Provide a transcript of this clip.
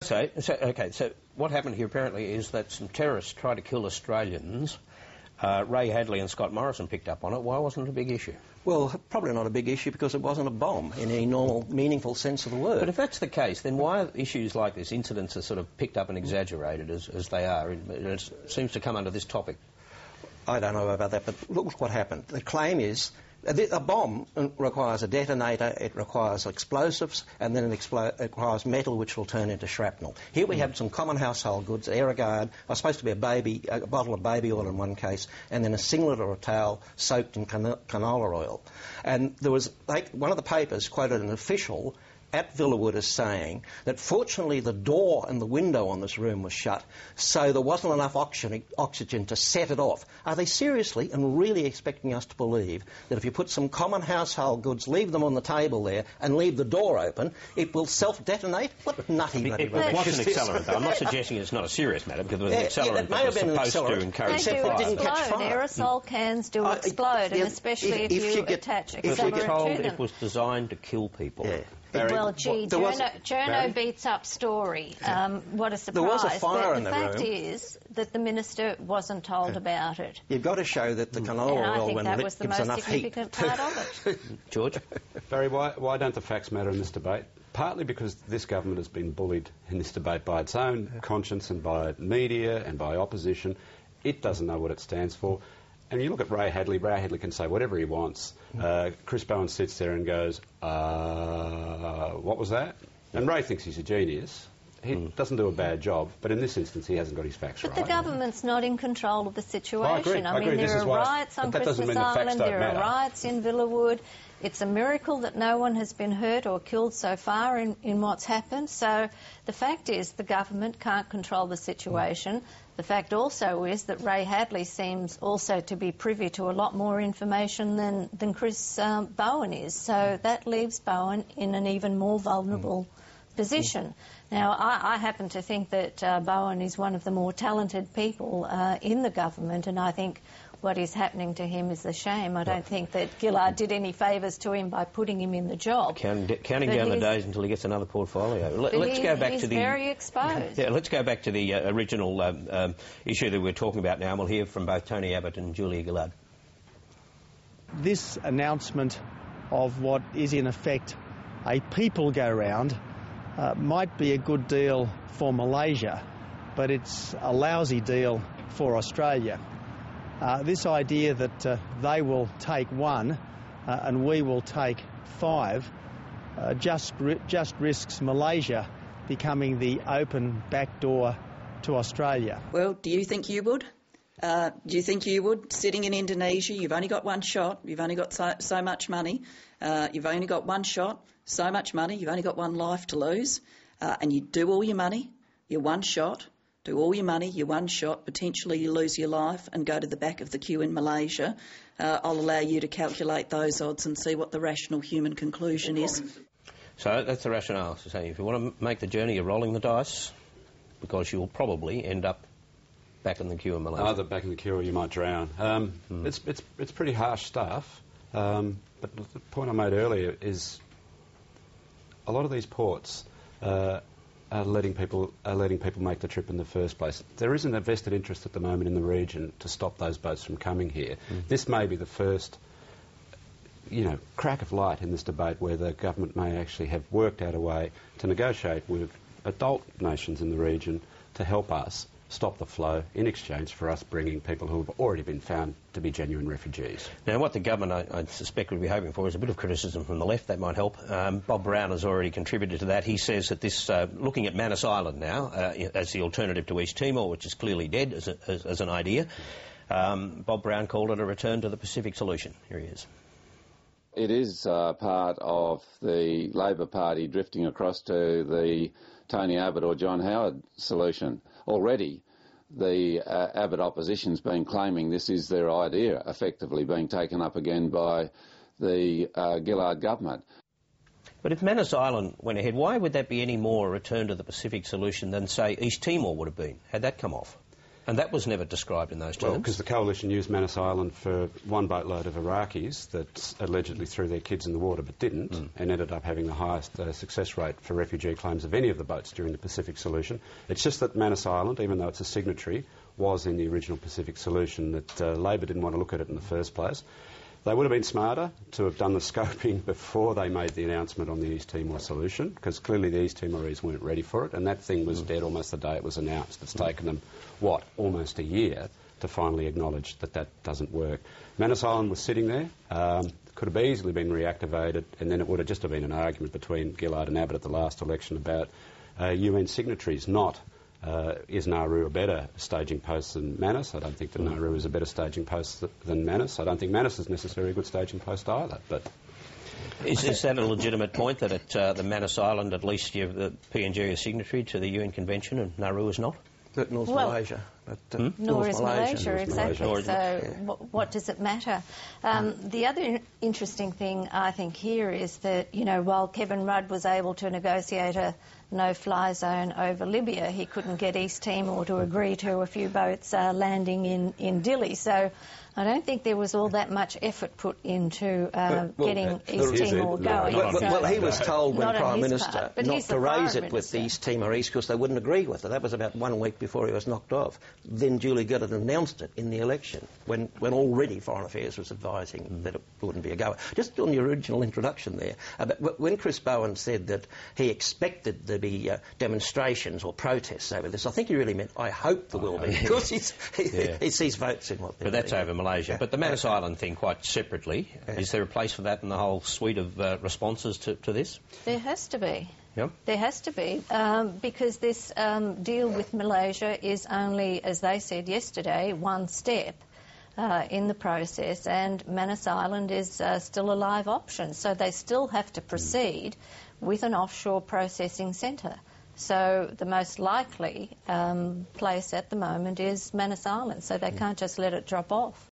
So what happened here apparently is that some terrorists tried to kill Australians. Ray Hadley and Scott Morrison picked up on it. Why wasn't it a big issue? Well, probably not a big issue because it wasn't a bomb in any normal, meaningful sense of the word. But if that's the case, then why are issues like this, incidents are sort of picked up and exaggerated as they are? It seems to come under this topic. I don't know about that, but look what happened. The claim is a bomb requires a detonator, it requires explosives, and then it requires metal which will turn into shrapnel. Here we have some common household goods, Aerogard, was supposed to be a bottle of baby oil in one case, and then a singlet or a towel soaked in canola oil. And there was, one of the papers quoted an official at Villawood as saying that fortunately the door and the window on this room was shut, so there wasn't enough oxygen to set it off. Are they seriously and really expecting us to believe that if you put some common household goods, leave them on the table there, and leave the door open, it will self-detonate? What nutty bloody rubbish. It was an accelerant, though. I'm not suggesting it's not a serious matter, because it was an accelerant it may have been supposed to encourage they do fire. Didn't catch fire. Aerosol cans do explode, and especially if you attach accelerant to them. It was designed to kill people. Yeah. Well, gee, Journo beats up story. What a surprise. There was a fire in the room. But the fact is that the Minister wasn't told about it. You've got to show that the canola oil, when lit, gives enough heat. And I think that was the most significant part of it. George? Barry, why don't the facts matter in this debate? Partly because this government has been bullied in this debate by its own conscience and by media and by opposition. It doesn't know what it stands for. And you look at Ray Hadley can say whatever he wants. Chris Bowen sits there and goes, what was that? And Ray thinks he's a genius. He doesn't do a bad job, but in this instance he hasn't got his facts right. But the government's not in control of the situation. Well, I agree. There are riots on Christmas Island, there are riots in Villawood. It's a miracle that no one has been hurt or killed so far in what's happened. So the fact is the government can't control the situation. The fact also is that Ray Hadley seems also to be privy to a lot more information than Chris Bowen is. So that leaves Bowen in an even more vulnerable position. Now, I happen to think that Bowen is one of the more talented people in the government, and I think what is happening to him is a shame. I don't think that Gillard did any favours to him by putting him in the job. Counting down the days until he gets another portfolio. Let's go back to the... He's very exposed. Yeah, let's go back to the original issue that we're talking about now, and we'll hear from both Tony Abbott and Julia Gillard. This announcement of what is in effect a people go-round might be a good deal for Malaysia, but it's a lousy deal for Australia. This idea that they will take one and we will take five just risks Malaysia becoming the open back door to Australia. Well, do you think you would? Do you think you would? Sitting in Indonesia, you've only got one shot, you've only got so much money, you've only got one shot, so much money, you've only got one life to lose, and you do all your money, your one shot, do all your money, your one shot, potentially you lose your life and go to the back of the queue in Malaysia. I'll allow you to calculate those odds and see what the rational human conclusion is. So that's the rationale. So if you want to make the journey, you're rolling the dice, because you'll probably end up back in the queue in Malaysia. Either back in the queue or you might drown. It's pretty harsh stuff, but the point I made earlier is a lot of these ports are letting people make the trip in the first place. There isn't a vested interest at the moment in the region to stop those boats from coming here. This may be the first, crack of light in this debate where the government may actually have worked out a way to negotiate with adult nations in the region to help us stop the flow in exchange for us bringing people who have already been found to be genuine refugees. Now, what the government, I suspect, would be hoping for is a bit of criticism from the left. That might help. Bob Brown has already contributed to that. He says that this, looking at Manus Island now as the alternative to East Timor, which is clearly dead as an idea, Bob Brown called it a return to the Pacific solution. Here he is. It is part of the Labor Party drifting across to the Tony Abbott or John Howard solution. Already, the Abbott opposition's been claiming this is their idea, effectively being taken up again by the Gillard government. But if Manus Island went ahead, why would that be any more a return to the Pacific solution than, say, East Timor would have been, had that come off? And that was never described in those terms? Well, because the coalition used Manus Island for one boatload of Iraqis that allegedly threw their kids in the water but didn't, and ended up having the highest success rate for refugee claims of any of the boats during the Pacific Solution. It's just that Manus Island, even though it's a signatory, was in the original Pacific Solution, that Labor didn't want to look at it in the first place. They would have been smarter to have done the scoping before they made the announcement on the East Timor solution, because clearly the East Timorese weren't ready for it, and that thing was dead almost the day it was announced. It's taken them, almost a year to finally acknowledge that that doesn't work. Manus Island was sitting there, could have easily been reactivated, and then it would have just been an argument between Gillard and Abbott at the last election about UN signatories, not is Nauru a better staging post than Manus? I don't think that Nauru is a better staging post than Manus. I don't think Manus is necessarily a good staging post either. But is that a legitimate point, that at the Manus Island, at least the PNG is signatory to the UN Convention and Nauru is not? North Malaysia. Nor is Malaysia, exactly. So what does it matter? The other interesting thing, I think, here is that, while Kevin Rudd was able to negotiate a no-fly zone over Libya, he couldn't get East Timor to agree to a few boats landing in Dili. So I don't think there was all that much effort put into getting East Timor going. Well, he was told when Prime Minister not to raise it with the East Timorese because they wouldn't agree with it. That was about 1 week before he was knocked off. Then Julie Gillard announced it in the election when already Foreign Affairs was advising that it wouldn't be a goer. Just on the original introduction there, when Chris Bowen said that he expected there be demonstrations or protests over this, I think he really meant, I hope there will be, because he sees votes in what they're But that's over Malaysia. Yeah. But the Manus Island thing, quite separately, is there a place for that in the whole suite of responses to this? There has to be. Yep. There has to be, because this deal with Malaysia is only, as they said yesterday, one step in the process, and Manus Island is still a live option. So they still have to proceed with an offshore processing centre. So the most likely place at the moment is Manus Island, so they can't just let it drop off.